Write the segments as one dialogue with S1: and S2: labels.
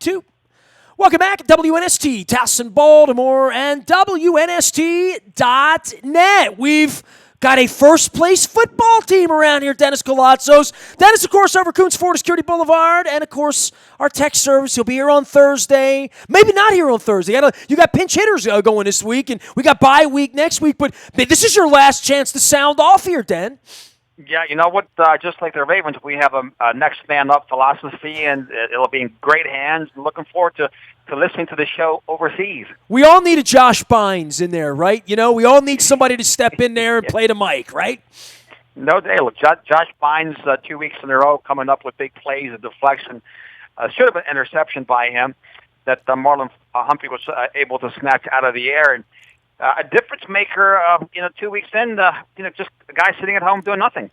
S1: 2. Welcome back, WNST, Towson, Baltimore, and WNST.net. We've got a first-place football team around here, Dennis Koulatsos. Dennis, of course, over Coons Florida Security Boulevard, and, of course, our tech service. He'll be here on Thursday. Maybe not here on Thursday. You got pinch hitters going this week, and we got bye week next week. But this is your last chance to sound off here, Den.
S2: Yeah, you know what? Just like the Ravens, we have a next man up philosophy, and it'll be in great hands. Looking forward to listening to the show overseas.
S1: We all need a Josh Bynes in there, right? You know, we all need somebody to step in there and play the mic, right?
S2: No doubt. Look, Josh Bynes, 2 weeks in a row, coming up with big plays, a deflection. Should have been an interception by him that Marlon Humphrey was able to snatch out of the air. And a difference maker, 2 weeks in, just a guy sitting at home doing nothing.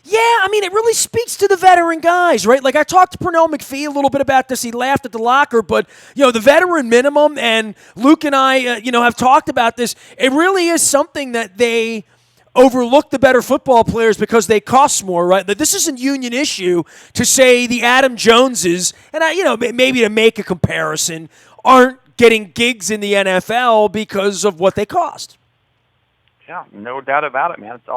S1: Yeah, I mean, it really speaks to the veteran guys, right? Like, I talked to Pernell McPhee a little bit about this. He laughed at the locker, but, the veteran minimum, and Luke and I, have talked about this. It really is something that they overlook the better football players because they cost more, right? That this isn't union issue to say the Adam Joneses, and, maybe to make a comparison, aren't getting gigs in the NFL because of what they cost.
S2: Yeah, no doubt about it, man. It's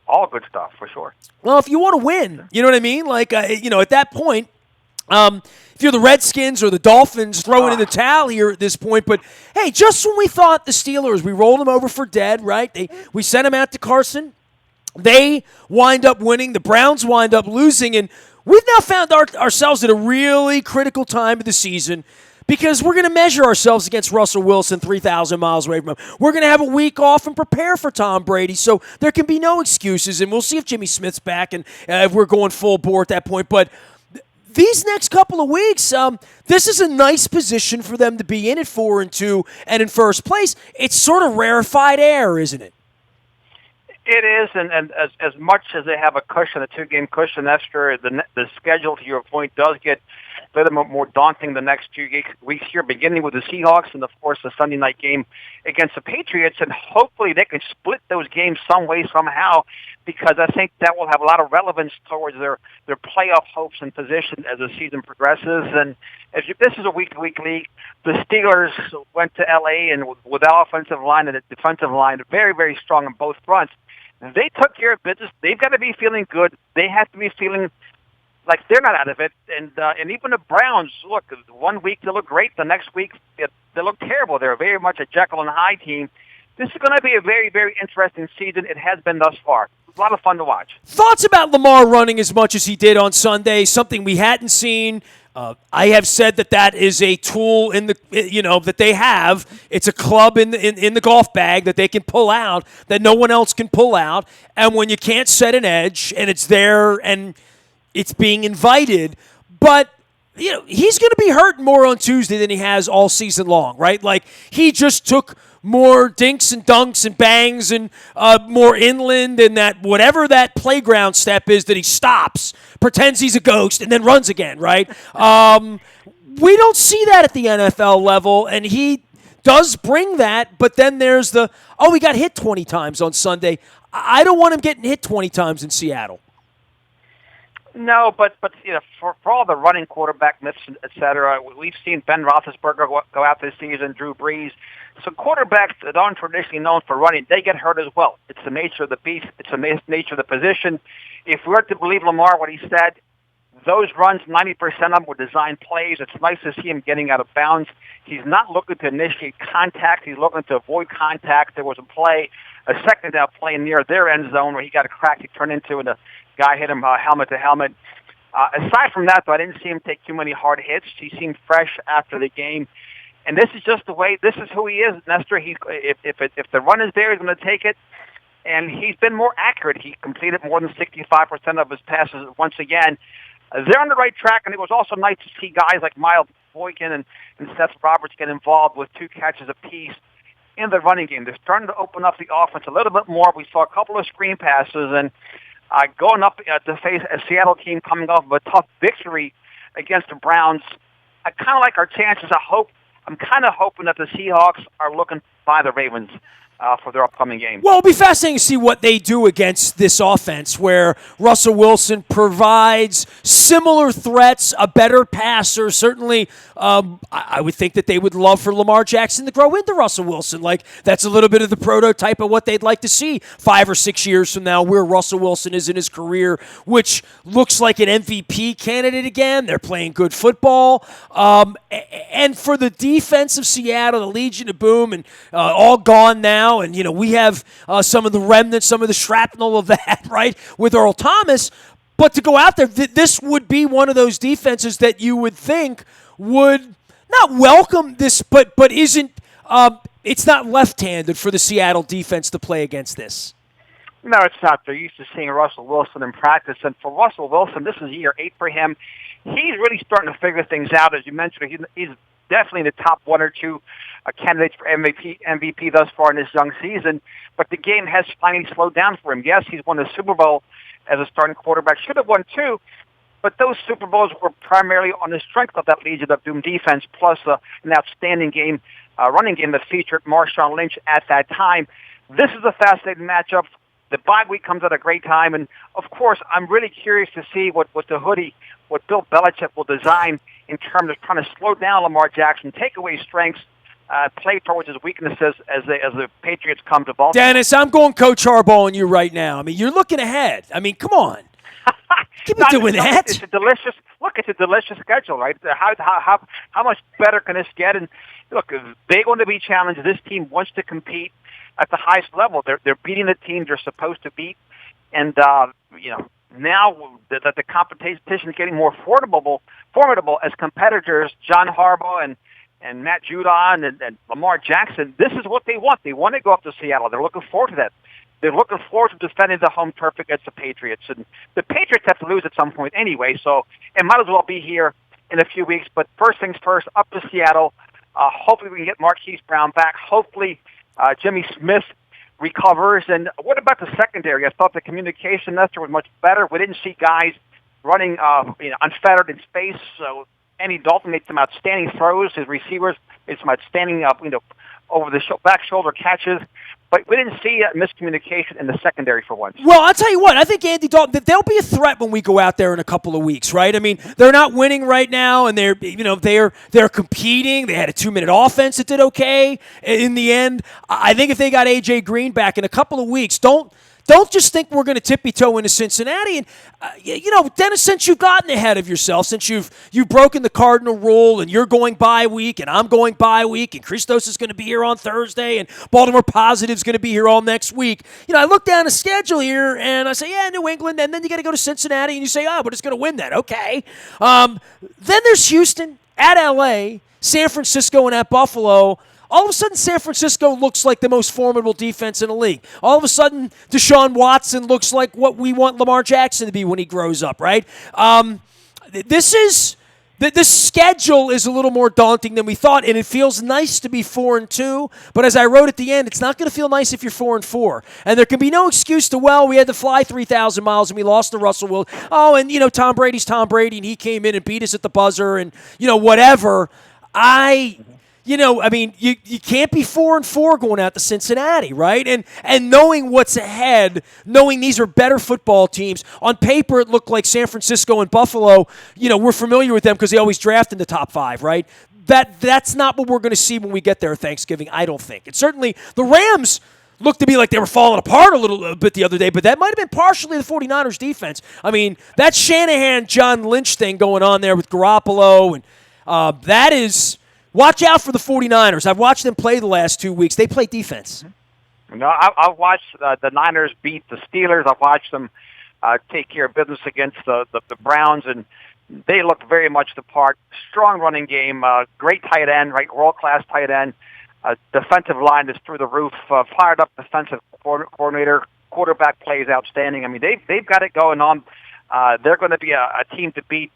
S2: all good stuff, for sure.
S1: Well, if you want to win, you know what I mean? Like, at that point, if you're the Redskins or the Dolphins, throwing in the towel here at this point. But, hey, just when we thought the Steelers, we rolled them over for dead, right? We sent them out to Carson. They wind up winning. The Browns wind up losing. And we've now found ourselves at a really critical time of the season because we're going to measure ourselves against Russell Wilson 3,000 miles away from him. We're going to have a week off and prepare for Tom Brady, so there can be no excuses, and we'll see if Jimmy Smith's back and if we're going full bore at that point. But these next couple of weeks, this is a nice position for them to be in at 4-2 and in first place. It's sort of rarefied air, isn't it?
S2: It is, and as much as they have a cushion, a 2-game cushion, Nestor, the schedule, to your point, does get a little more daunting the next 2 weeks here, beginning with the Seahawks and, of course, the Sunday night game against the Patriots, and hopefully they can split those games some way, somehow, because I think that will have a lot of relevance towards their playoff hopes and position as the season progresses. And this is a week-to-week league. The Steelers went to L.A., and with the offensive line and the defensive line, very, very strong on both fronts. They took care of business. They've got to be feeling good. They have to be feeling like they're not out of it. And even the Browns, look, 1 week they look great. The next week they look terrible. They're very much a Jekyll and Hyde team. This is going to be a very, very interesting season. It has been thus far. A lot of fun to watch.
S1: Thoughts about Lamar running as much as he did on Sunday, something we hadn't seen. I have said that is a tool in the that they have. It's a club in the golf bag that they can pull out that no one else can pull out. And when you can't set an edge and it's there and it's being invited, but he's going to be hurt more on Tuesday than he has all season long, right? Like he just took more dinks and dunks and bangs and more inland and that whatever that playground step is that he stops, pretends he's a ghost, and then runs again, right? We don't see that at the NFL level, and he does bring that, but then there's he got hit 20 times on Sunday. I don't want him getting hit 20 times in Seattle.
S2: No, but for all the running quarterback myths, et cetera, we've seen Ben Roethlisberger go out this season, Drew Brees. So quarterbacks that aren't traditionally known for running, they get hurt as well. It's the nature of the beast. It's the nature of the position. If we were to believe Lamar, what he said, those runs, 90% of them were designed plays. It's nice to see him getting out of bounds. He's not looking to initiate contact. He's looking to avoid contact. There was a second down play near their end zone where he got a crack he turned into, and the guy hit him helmet to helmet. Aside from that, though, I didn't see him take too many hard hits. He seemed fresh after the game. And this is just the way, this is who he is, Nestor. If the run is there, he's going to take it. And he's been more accurate. He completed more than 65% of his passes once again. They're on the right track, and it was also nice to see guys like Miles Boykin and Seth Roberts get involved with 2 catches apiece in the running game. They're starting to open up the offense a little bit more. We saw a couple of screen passes, and going up to face a Seattle team coming off of a tough victory against the Browns, I kind of like our chances. I'm kind of hoping that the Seahawks are looking by the Ravens. for their upcoming game.
S1: Well, it'll be fascinating to see what they do against this offense where Russell Wilson provides similar threats, a better passer. Certainly, I would think that they would love for Lamar Jackson to grow into Russell Wilson. Like, that's a little bit of the prototype of what they'd like to see 5 or 6 years from now, where Russell Wilson is in his career, which looks like an MVP candidate again. They're playing good football. And for the defense of Seattle, the Legion of Boom, and all gone now, and, we have some of the remnants, some of the shrapnel of that, right, with Earl Thomas. But to go out there, this would be one of those defenses that you would think would not welcome this, but isn't it's not left-handed for the Seattle defense to play against this.
S2: No, it's not. They're used to seeing Russell Wilson in practice. And for Russell Wilson, this is year 8 for him. He's really starting to figure things out. As you mentioned, he's definitely in the top 1 or 2 candidates for MVP thus far in this young season. But the game has finally slowed down for him. Yes, he's won the Super Bowl as a starting quarterback. Should have won 2. But those Super Bowls were primarily on the strength of that Legion of Doom defense, plus an outstanding game, running game that featured Marshawn Lynch at that time. This is a fascinating matchup. The bye week comes at a great time, and of course, I'm really curious to see what Bill Belichick will design in terms of trying to slow down Lamar Jackson, take away strengths, play towards his weaknesses as the Patriots come to Baltimore.
S1: Dennis, I'm going Coach Harbaugh on you right now. I mean, you're looking ahead. I mean, come on. Keep doing that.
S2: It's a delicious schedule, right? How much better can this get? And look, they're going to be challenged. This team wants to compete at the highest level. They're beating the teams they're supposed to beat, and now that the competition is getting more formidable as competitors, John Harbaugh and Matt Judon and Lamar Jackson. This is what they want. They want to go up to Seattle. They're looking forward to that. They're looking forward to defending the home turf against the Patriots. And the Patriots have to lose at some point anyway, so it might as well be here in a few weeks. But first things first, up to Seattle. Hopefully we can get Marquise Brown back. Hopefully Jimmy Smith recovers. And what about the secondary? I thought the communication, Nestor, was much better. We didn't see guys running unfettered in space. So Andy Dalton made some outstanding throws. His receivers made some outstanding over the back shoulder catches. But we didn't see miscommunication in the secondary for once.
S1: Well, I'll tell you what. I think Andy Dalton, they'll be a threat when we go out there in a couple of weeks, right? I mean, they're not winning right now, and they're competing. They had a 2-minute offense that did okay in the end. I think if they got A.J. Green back in a couple of weeks, don't just think we're going to tippy-toe into Cincinnati. And, Dennis, since you've gotten ahead of yourself, since you've broken the Cardinal rule and you're going bye week and I'm going bye week and Christos is going to be here on Thursday and Baltimore Positive's going to be here all next week, I look down the schedule here and I say, yeah, New England, and then you got to go to Cincinnati and you say, we're just going to win that. Okay. Then there's Houston, at L.A., San Francisco, and at Buffalo. All of a sudden, San Francisco looks like the most formidable defense in the league. All of a sudden, Deshaun Watson looks like what we want Lamar Jackson to be when he grows up, right? This schedule is a little more daunting than we thought, and it feels nice to be 4-2. But as I wrote at the end, it's not going to feel nice if you're 4-4. And there can be no excuse to, we had to fly 3,000 miles and we lost to Russell Wilson. Oh, and Tom Brady's Tom Brady, and he came in and beat us at the buzzer, and whatever. You can't be 4-4 going out to Cincinnati, right? And knowing what's ahead, knowing these are better football teams. On paper, it looked like San Francisco and Buffalo. We're familiar with them because they always draft in the top 5, right? That's not what we're going to see when we get there Thanksgiving, I don't think. And certainly the Rams looked to be like they were falling apart a little bit the other day, but that might have been partially the 49ers defense. I mean, that Shanahan-John Lynch thing going on there with Garoppolo, and that is... Watch out for the 49ers. I've watched them play the last 2 weeks. They play defense.
S2: No, I've watched the Niners beat the Steelers. I've watched them take care of business against the Browns, and they look very much the part. Strong running game, great tight end, right? World-class tight end. Defensive line is through the roof. Fired up defensive coordinator. Quarterback plays outstanding. I mean, they've got it going on. They're going to be a team to beat.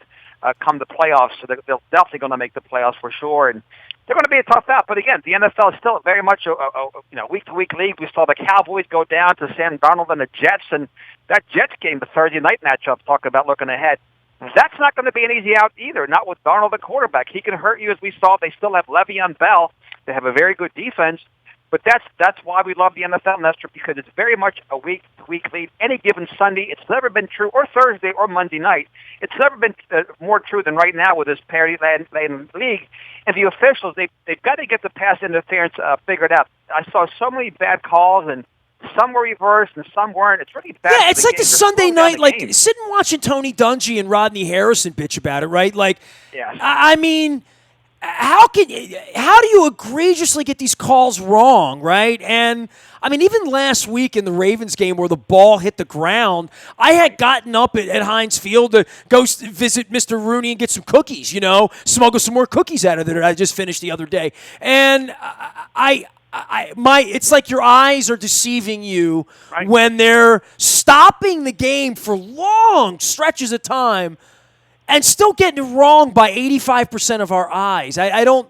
S2: Come the playoffs, so they're definitely going to make the playoffs for sure, and they're going to be a tough out. But again, the NFL is still very much a week-to-week league. We saw the Cowboys go down to Sam Darnold and the Jets, and that Jets game, the Thursday night matchup, talk about looking ahead. That's not going to be an easy out either, not with Darnold the quarterback. He can hurt you, as we saw. They still have Le'Veon Bell. They have a very good defense, But that's why we love the NFL, Nestor, because it's very much a week-to-week lead. Any given Sunday, it's never been true, or Thursday or Monday night. It's never been more true than right now with this parity-laden league. And the officials, they've got to get the pass interference figured out. I saw so many bad calls, and some were reversed and some weren't. It's really bad.
S1: Yeah, it's like the Sunday night, like sitting watching Tony Dungy and Rodney Harrison bitch about it, right? Like,
S2: yes.
S1: I mean, how do you egregiously get these calls wrong, right? And I mean, even last week in the Ravens game where the ball hit the ground, I had gotten up at Heinz Field to go visit Mr. Rooney and get some cookies, smuggle some more cookies out of there that I just finished the other day. And it's like your eyes are deceiving you when they're stopping the game for long stretches of time and still getting it wrong by 85% of our eyes. I don't.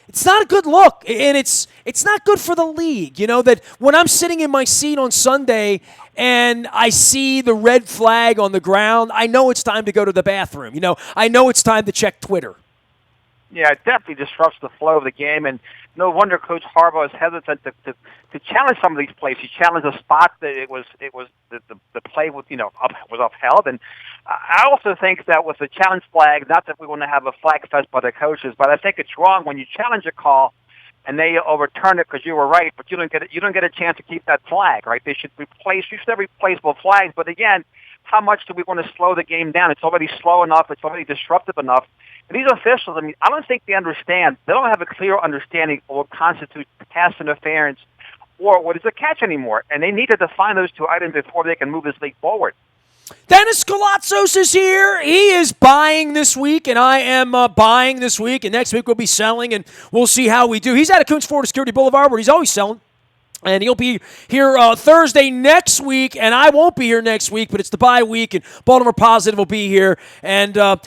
S1: It's not a good look, and it's not good for the league. That when I'm sitting in my seat on Sunday and I see the red flag on the ground, I know it's time to go to the bathroom. I know it's time to check Twitter.
S2: Yeah, it definitely disrupts the flow of the game, and no wonder Coach Harbaugh is hesitant to challenge some of these plays. He challenged a spot that it was the play was was upheld, and I also think that with the challenge flag, not that we want to have a flag fest by the coaches, but I think it's wrong when you challenge a call and they overturn it because you were right, but you don't get a chance to keep that flag, right? They should replace. You should have replaceable flags, but again, how much do we want to slow the game down? It's already slow enough. It's already disruptive enough. And these officials, I mean, I don't think they understand. They don't have a clear understanding of what constitutes pass interference or what is a catch anymore. And they need to define those two items before they can move this league forward.
S1: Dennis Koulatsos is here. He is buying this week, and I am buying this week. And next week we'll be selling, and we'll see how we do. He's out of Coons Florida Security Boulevard, where he's always selling. And he'll be here Thursday next week, and I won't be here next week, but it's the bye week, and Baltimore Positive will be here. And, the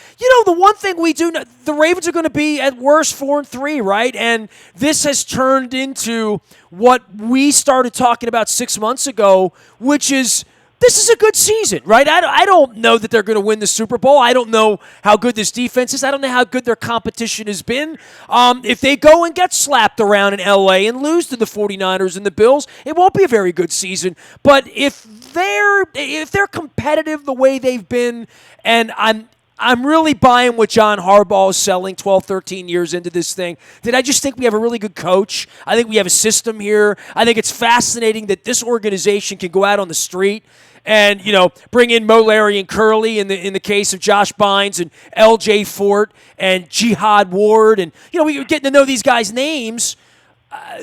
S1: one thing we do know, the Ravens are going to be at worst 4-3, right? And this has turned into what we started talking about 6 months ago, which is this is a good season, right? I don't know that they're going to win the Super Bowl. I don't know how good this defense is. I don't know how good their competition has been. If they go and get slapped around in L.A. and lose to the 49ers and the Bills, it won't be a very good season. But if they're competitive the way they've been, and I'm really buying what John Harbaugh is selling 12, 13 years into this thing. I just think we have a really good coach. I think we have a system here. I think it's fascinating that this organization can go out on the street and, bring in Mo, Larry, and Curly in the case of Josh Bynes and L.J. Fort and Jihad Ward. And, we're getting to know these guys' names.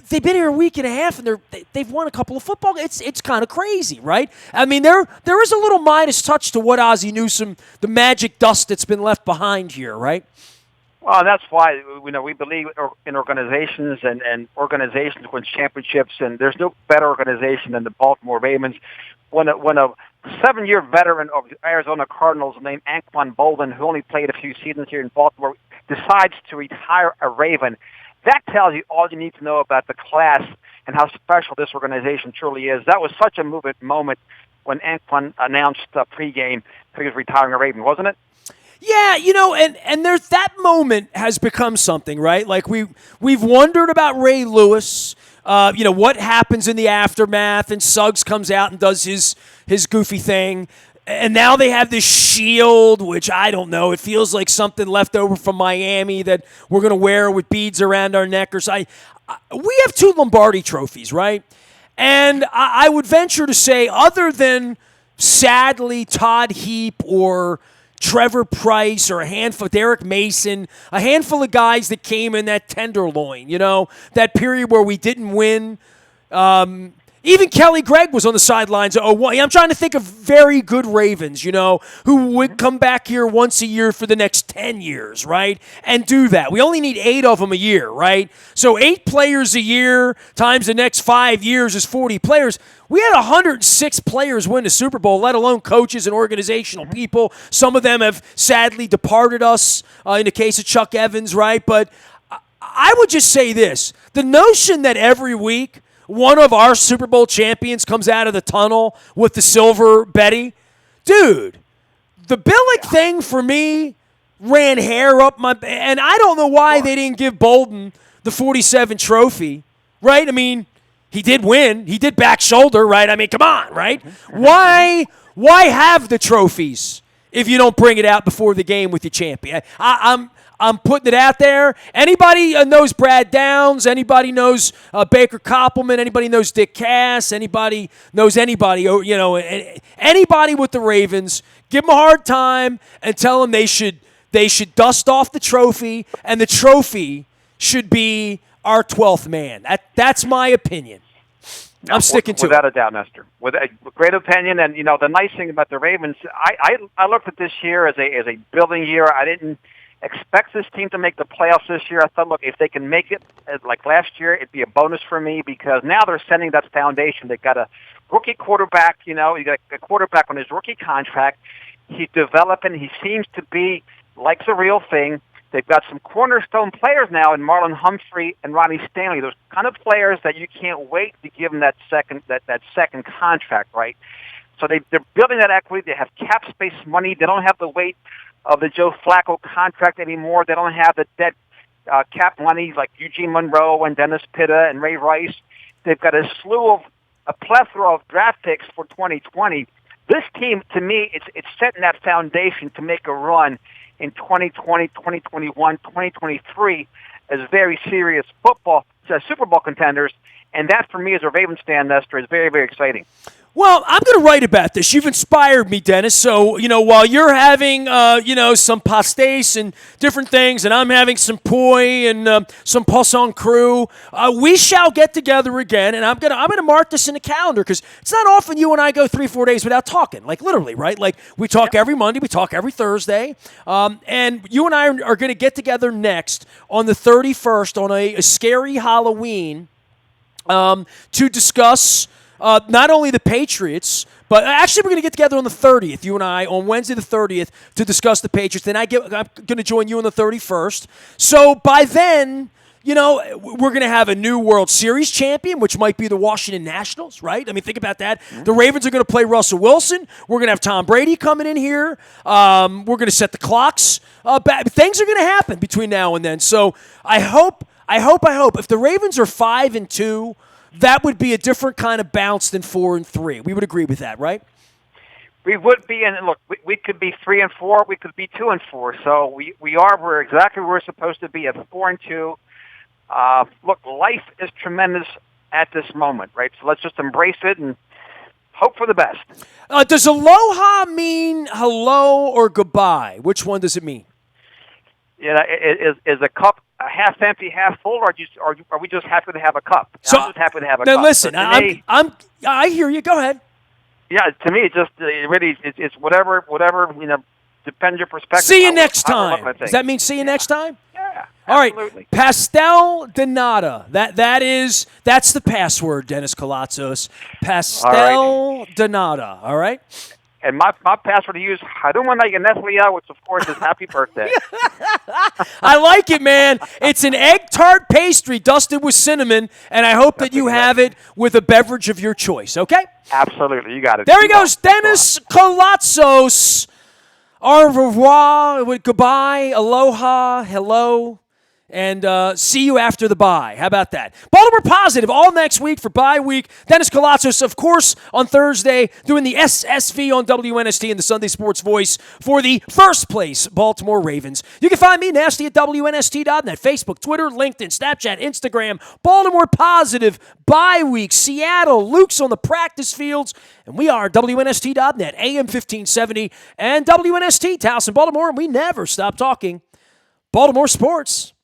S1: They've been here a week and a half, and they've won a couple of football games. It's kind of crazy, right? I mean, there is a little Midas touch to what Ozzie Newsome, the magic dust that's been left behind here, right?
S2: Well, that's why we believe in organizations, and organizations win championships, and there's no better organization than the Baltimore Ravens. When a 7-year veteran of the Arizona Cardinals named Anquan Boldin, who only played a few seasons here in Baltimore, decides to retire a Raven, that tells you all you need to know about the class and how special this organization truly is. That was such a moving moment when Anquan announced pregame that he was retiring a Raven, wasn't it?
S1: Yeah, and there's that moment has become something, right? Like we've wondered about Ray Lewis. What happens in the aftermath, and Suggs comes out and does his goofy thing. And now they have this shield, which I don't know. It feels like something left over from Miami that we're going to wear with beads around our neck. We have 2 Lombardi trophies, right? And I would venture to say, other than, sadly, Todd Heap or Trevor Price or Derek Mason, a handful of guys that came in that tenderloin, that period where we didn't win. Even Kelly Gregg was on the sidelines. I'm trying to think of very good Ravens, who would come back here once a year for the next 10 years, right? And do that. We only need 8 of them a year, right? So 8 players a year times the next 5 years is 40 players. We had 106 players win the Super Bowl, let alone coaches and organizational people. Some of them have sadly departed us in the case of Chuck Evans, right? But I would just say this. The notion that every week one of our Super Bowl champions comes out of the tunnel with the silver Betty. Dude, the Billick thing for me ran hair up my... And I don't know why they didn't give Bolden the 47 trophy right? I mean, he did win. He did back shoulder, right? I mean, come on, right? Why have the trophies if you don't bring it out before the game with your champion? I'm putting it out there. Anybody knows Brad Downs? Anybody knows Baker Koppelman? Anybody knows Dick Cass? Anybody knows anybody? Anybody with the Ravens? Give them a hard time and tell them they should dust off the trophy, and the trophy should be our 12th man. That's my opinion. I'm sticking to it.
S2: Without a doubt, Nestor. With a great opinion, and the nice thing about the Ravens, I looked at this year as a building year. I didn't expect this team to make the playoffs this year. I thought, look, if they can make it like last year, it'd be a bonus for me because now they're setting that foundation. They've got a rookie quarterback. You got a quarterback on his rookie contract. He's developing. He seems to be like the real thing. They've got some cornerstone players now in Marlon Humphrey and Ronnie Stanley. Those kind of players that you can't wait to give them that second contract, right? So they're building that equity. They have cap space money. They don't have the weight of the Joe Flacco contract anymore. They don't have the dead cap money like Eugene Monroe and Dennis Pitta and Ray Rice. They've got a plethora of draft picks for 2020. This team, to me, it's setting that foundation to make a run in 2020, 2021, 2023 as very serious Super Bowl contenders. And that, for me, as a Ravens fan, Nestor, is very, very exciting.
S1: Well, I'm going to write about this. You've inspired me, Dennis. So, while you're having, some pastéis and different things, and I'm having some poi and some poisson cru, we shall get together again. And I'm gonna mark this in the calendar because it's not often you and I go 3-4 days without talking. Like literally, right? Like we talk every Monday, we talk every Thursday, and you and I are going to get together next on the 31st on a scary Halloween to discuss. Not only the Patriots, but actually we're going to get together on the 30th, you and I, on Wednesday the 30th to discuss the Patriots. Then I'm going to join you on the 31st. So by then, we're going to have a new World Series champion, which might be the Washington Nationals, right? I mean, think about that. Mm-hmm. The Ravens are going to play Russell Wilson. We're going to have Tom Brady coming in here. We're going to set the clocks back. Things are going to happen between now and then. So I hope if the Ravens are 5-2, that would be a different kind of bounce than 4-3. We would agree with that, right?
S2: We would be, and look, we could be 3-4. We could be 2-4. So we're exactly where we're supposed to be at 4-2. Look, life is tremendous at this moment, right? So let's just embrace it and hope for the best.
S1: Does aloha mean hello or goodbye? Which one does it mean?
S2: Is a cup a half empty, half full, or are we just happy to have a cup?
S1: So,
S2: I'm just happy to have a
S1: now
S2: cup.
S1: Listen, I hear you. Go ahead.
S2: Yeah, to me, it's whatever depends your perspective.
S1: See you next time. Does that mean see you next time?
S2: Yeah.
S1: All
S2: Absolutely.
S1: right, pastel de nata. That's the password, Dennis Koulatsos. Pastel de nata. All right.
S2: And my password to use Haruma Yaneslia, which of course is happy birthday.
S1: I like it, man. It's an egg tart pastry dusted with cinnamon, and I hope that you have it with a beverage of your choice. Okay?
S2: Absolutely, you got it.
S1: There he goes, Dennis Koulatsos. Au revoir, goodbye, aloha, hello. And see you after the bye. How about that? Baltimore Positive all next week for bye week. Dennis Koulatsos, of course, on Thursday, doing the SSV on WNST and the Sunday Sports Voice for the first place Baltimore Ravens. You can find me nasty at WNST.net, Facebook, Twitter, LinkedIn, Snapchat, Instagram. Baltimore Positive, bye week, Seattle, Luke's on the practice fields, and we are WNST.net, AM 1570, and WNST, Towson, Baltimore, and we never stop talking Baltimore sports.